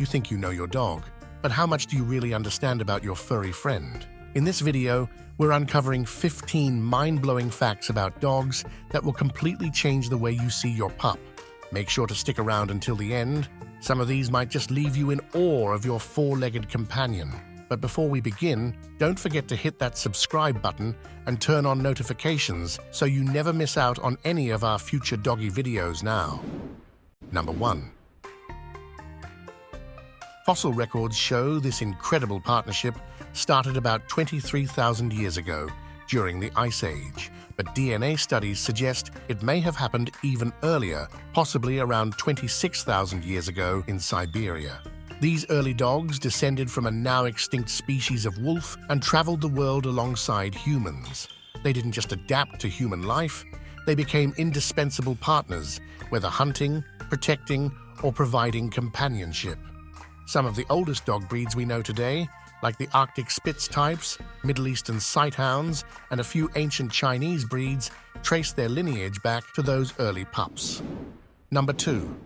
You think you know your dog, but how much do you really understand about your furry friend? In this video, we're uncovering 15 mind-blowing facts about dogs that will completely change the way you see your pup. Make sure to stick around until the end. Some of these might just leave you in awe of your four-legged companion. But before we begin, don't forget to hit that subscribe button and turn on notifications so you never miss out on any of our future doggy videos now. Number 1. Fossil records show this incredible partnership started about 23,000 years ago during the Ice Age, but DNA studies suggest it may have happened even earlier, possibly around 26,000 years ago in Siberia. These early dogs descended from a now-extinct species of wolf and traveled the world alongside humans. They didn't just adapt to human life, they became indispensable partners, whether hunting, protecting, or providing companionship. Some of the oldest dog breeds we know today, like the Arctic Spitz types, Middle Eastern Sighthounds, and a few ancient Chinese breeds, trace their lineage back to those early pups. Number 2.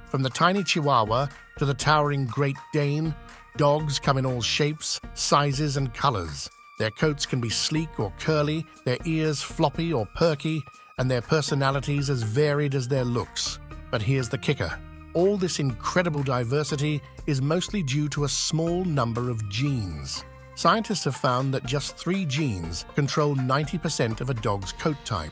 From the tiny Chihuahua to the towering Great Dane, dogs come in all shapes, sizes, and colors. Their coats can be sleek or curly, their ears floppy or perky, and their personalities as varied as their looks. But here's the kicker. All this incredible diversity is mostly due to a small number of genes. Scientists have found that just 3 genes control 90% of a dog's coat type.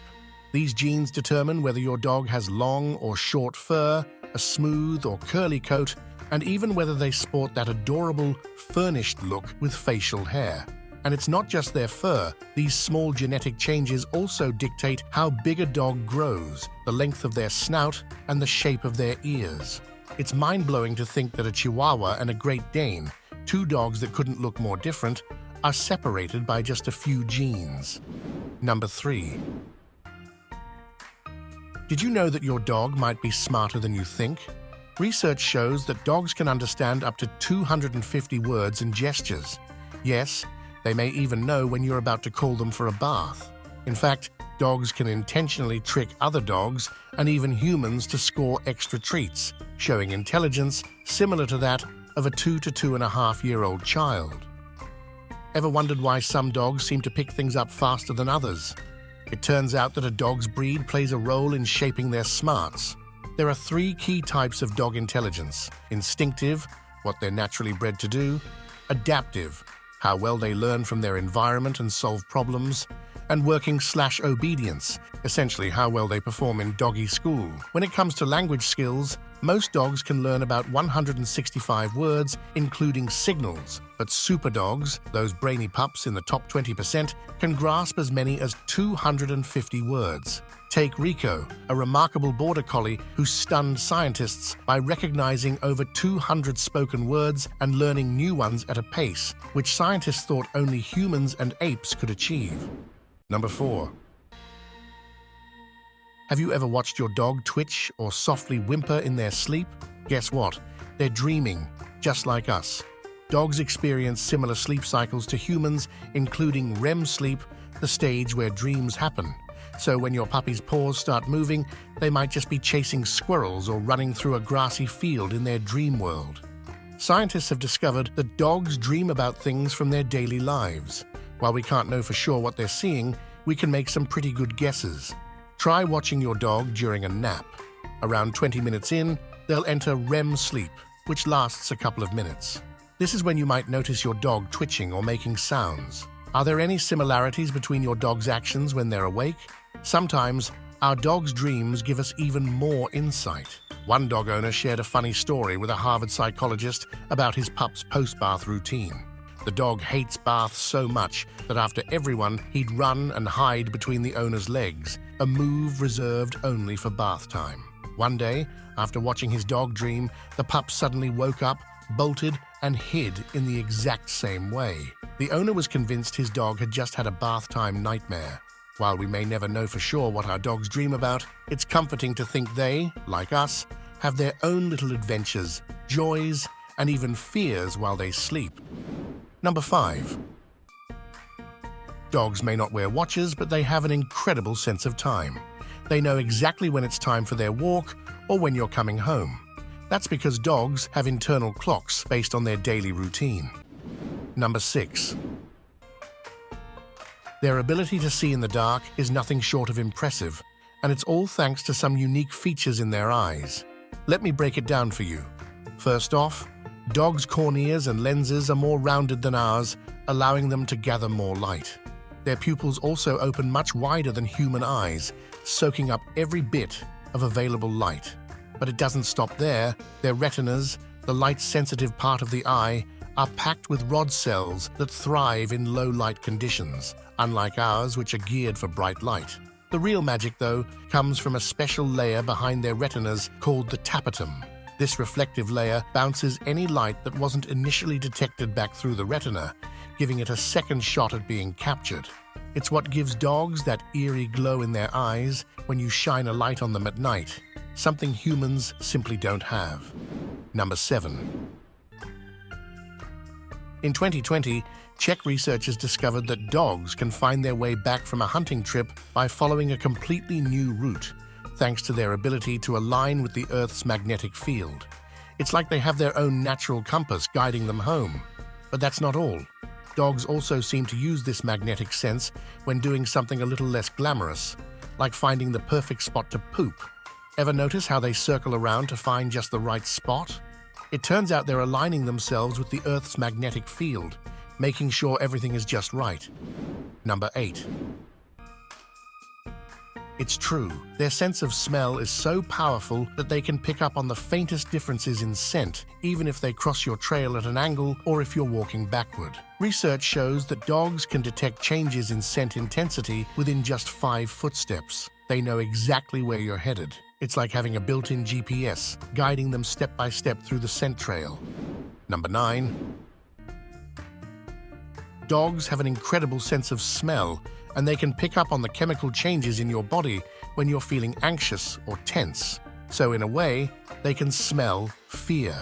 These genes determine whether your dog has long or short fur, a smooth or curly coat, and even whether they sport that adorable, furnished look with facial hair. And it's not just their fur. These small genetic changes also dictate how big a dog grows, the length of their snout, and the shape of their ears. It's mind-blowing to think that a Chihuahua and a Great Dane, 2 dogs that couldn't look more different, are separated by just a few genes. Number 3. Did you know that your dog might be smarter than you think? Research shows that dogs can understand up to 250 words and gestures. Yes, they may even know when you're about to call them for a bath. In fact, dogs can intentionally trick other dogs and even humans to score extra treats, showing intelligence similar to that of a 2 to 2.5-year-old child. Ever wondered why some dogs seem to pick things up faster than others? It turns out that a dog's breed plays a role in shaping their smarts. There are 3 key types of dog intelligence: instinctive, what they're naturally bred to do; adaptive, how well they learn from their environment and solve problems; and working/obedience, essentially how well they perform in doggy school. When it comes to language skills, most dogs can learn about 165 words, including signals, but super dogs, those brainy pups in the top 20%, can grasp as many as 250 words. Take Rico, a remarkable border collie who stunned scientists by recognizing over 200 spoken words and learning new ones at a pace which scientists thought only humans and apes could achieve. Number 4. Have you ever watched your dog twitch or softly whimper in their sleep? Guess what? They're dreaming, just like us. Dogs experience similar sleep cycles to humans, including REM sleep, the stage where dreams happen. So when your puppy's paws start moving, they might just be chasing squirrels or running through a grassy field in their dream world. Scientists have discovered that dogs dream about things from their daily lives. While we can't know for sure what they're seeing, we can make some pretty good guesses. Try watching your dog during a nap. Around 20 minutes in, they'll enter REM sleep, which lasts a couple of minutes. This is when you might notice your dog twitching or making sounds. Are there any similarities between your dog's actions when they're awake? Sometimes, our dog's dreams give us even more insight. One dog owner shared a funny story with a Harvard psychologist about his pup's post-bath routine. The dog hates baths so much that after everyone, he'd run and hide between the owner's legs, a move reserved only for bath time. One day, after watching his dog dream, the pup suddenly woke up, bolted, and hid in the exact same way. The owner was convinced his dog had just had a bath time nightmare. While we may never know for sure what our dogs dream about, it's comforting to think they, like us, have their own little adventures, joys, and even fears while they sleep. Number 5. Dogs may not wear watches, but they have an incredible sense of time. They know exactly when it's time for their walk or when you're coming home. That's because dogs have internal clocks based on their daily routine. Number 6. Their ability to see in the dark is nothing short of impressive, and it's all thanks to some unique features in their eyes. Let me break it down for you. First off, dogs' corneas and lenses are more rounded than ours, allowing them to gather more light. Their pupils also open much wider than human eyes, soaking up every bit of available light. But it doesn't stop there. Their retinas, the light-sensitive part of the eye, are packed with rod cells that thrive in low-light conditions, unlike ours, which are geared for bright light. The real magic, though, comes from a special layer behind their retinas called the tapetum. This reflective layer bounces any light that wasn't initially detected back through the retina, giving it a second shot at being captured. It's what gives dogs that eerie glow in their eyes when you shine a light on them at night, something humans simply don't have. Number 7. In 2020, Czech researchers discovered that dogs can find their way back from a hunting trip by following a completely new route, thanks to their ability to align with the Earth's magnetic field. It's like they have their own natural compass guiding them home. But that's not all. Dogs also seem to use this magnetic sense when doing something a little less glamorous, like finding the perfect spot to poop. Ever notice how they circle around to find just the right spot? It turns out they're aligning themselves with the Earth's magnetic field, making sure everything is just right. Number 8. It's true, their sense of smell is so powerful that they can pick up on the faintest differences in scent, even if they cross your trail at an angle or if you're walking backward. Research shows that dogs can detect changes in scent intensity within just 5 footsteps. They know exactly where you're headed. It's like having a built-in GPS, guiding them step by step through the scent trail. Number 9. Dogs have an incredible sense of smell, and they can pick up on the chemical changes in your body when you're feeling anxious or tense. So in a way, they can smell fear.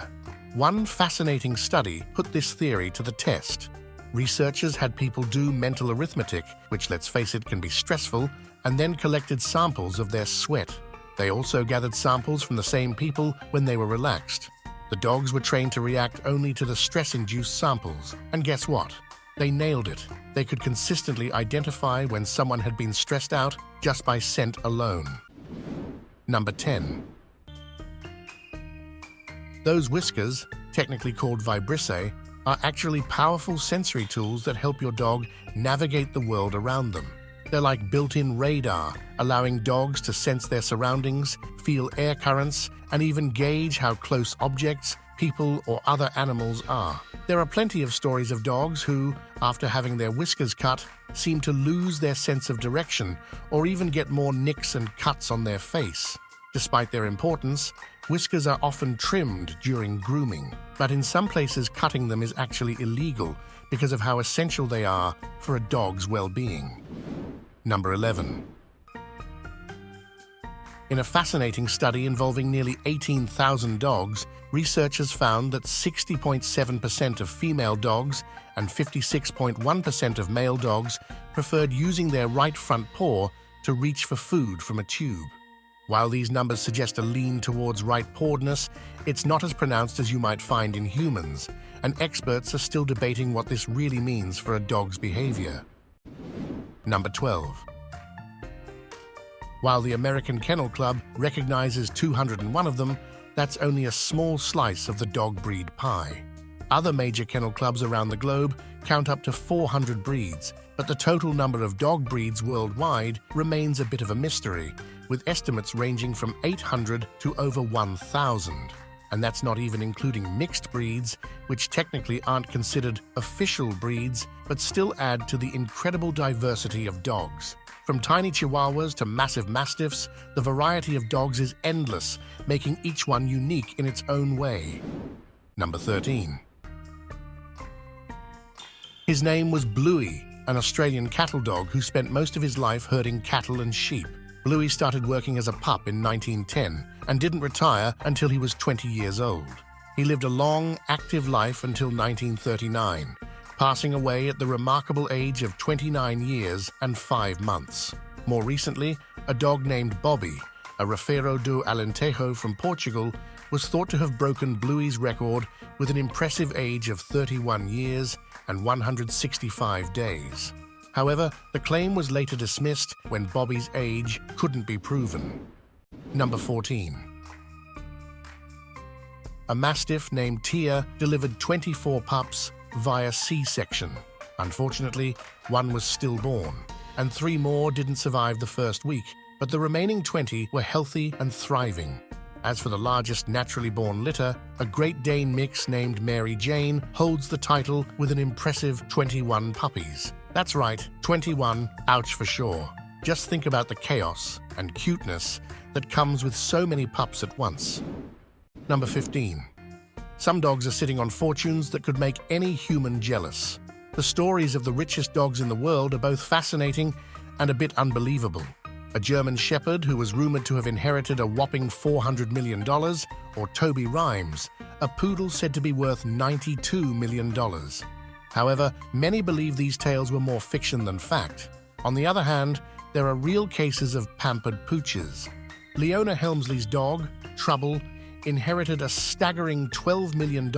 One fascinating study put this theory to the test. Researchers had people do mental arithmetic, which, let's face it, can be stressful, and then collected samples of their sweat. They also gathered samples from the same people when they were relaxed. The dogs were trained to react only to the stress-induced samples, and guess what? They nailed it. They could consistently identify when someone had been stressed out just by scent alone. Number 10. Those whiskers, technically called vibrissae, are actually powerful sensory tools that help your dog navigate the world around them. They're like built-in radar, allowing dogs to sense their surroundings, feel air currents, and even gauge how close objects, people, or other animals are. There are plenty of stories of dogs who, after having their whiskers cut, seem to lose their sense of direction or even get more nicks and cuts on their face. Despite their importance, whiskers are often trimmed during grooming, but in some places cutting them is actually illegal because of how essential they are for a dog's well-being. Number 11. In a fascinating study involving nearly 18,000 dogs, researchers found that 60.7% of female dogs and 56.1% of male dogs preferred using their right front paw to reach for food from a tube. While these numbers suggest a lean towards right-pawedness, it's not as pronounced as you might find in humans, and experts are still debating what this really means for a dog's behavior. Number 12. While the American Kennel Club recognizes 201 of them, that's only a small slice of the dog breed pie. Other major kennel clubs around the globe count up to 400 breeds, but the total number of dog breeds worldwide remains a bit of a mystery, with estimates ranging from 800 to over 1,000. And that's not even including mixed breeds, which technically aren't considered official breeds, but still add to the incredible diversity of dogs. From tiny chihuahuas to massive mastiffs, the variety of dogs is endless, making each one unique in its own way. Number 13. His name was Bluey, an Australian cattle dog who spent most of his life herding cattle and sheep. Bluey started working as a pup in 1910 and didn't retire until he was 20 years old. He lived a long, active life until 1939, passing away at the remarkable age of 29 years and 5 months. More recently, a dog named Bobby, a Rafeiro do Alentejo from Portugal, was thought to have broken Bluey's record with an impressive age of 31 years and 165 days. However, the claim was later dismissed when Bobby's age couldn't be proven. Number 14. A Mastiff named Tia delivered 24 pups via C-section. Unfortunately, one was stillborn, and 3 more didn't survive the first week, but the remaining 20 were healthy and thriving. As for the largest naturally born litter, a Great Dane mix named Mary Jane holds the title with an impressive 21 puppies. That's right, 21, ouch for sure. Just think about the chaos and cuteness that comes with so many pups at once. Number 15. Some dogs are sitting on fortunes that could make any human jealous. The stories of the richest dogs in the world are both fascinating and a bit unbelievable. A German Shepherd who was rumored to have inherited a whopping $400 million, or Toby Rhymes, a poodle said to be worth $92 million. However, many believe these tales were more fiction than fact. On the other hand, there are real cases of pampered pooches. Leona Helmsley's dog, Trouble, inherited a staggering $12 million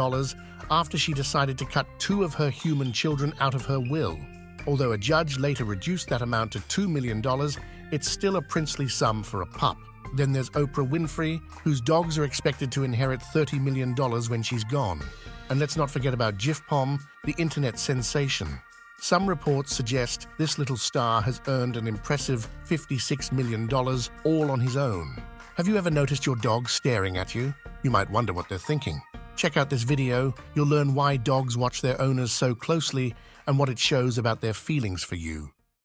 after she decided to cut 2 of her human children out of her will. Although a judge later reduced that amount to $2 million, it's still a princely sum for a pup. Then there's Oprah Winfrey, whose dogs are expected to inherit $30 million when she's gone. And let's not forget about Jif Pom, the internet sensation. Some reports suggest this little star has earned an impressive $56 million all on his own. Have you ever noticed your dog staring at you? You might wonder what they're thinking. Check out this video. You'll learn why dogs watch their owners so closely and what it shows about their feelings for you.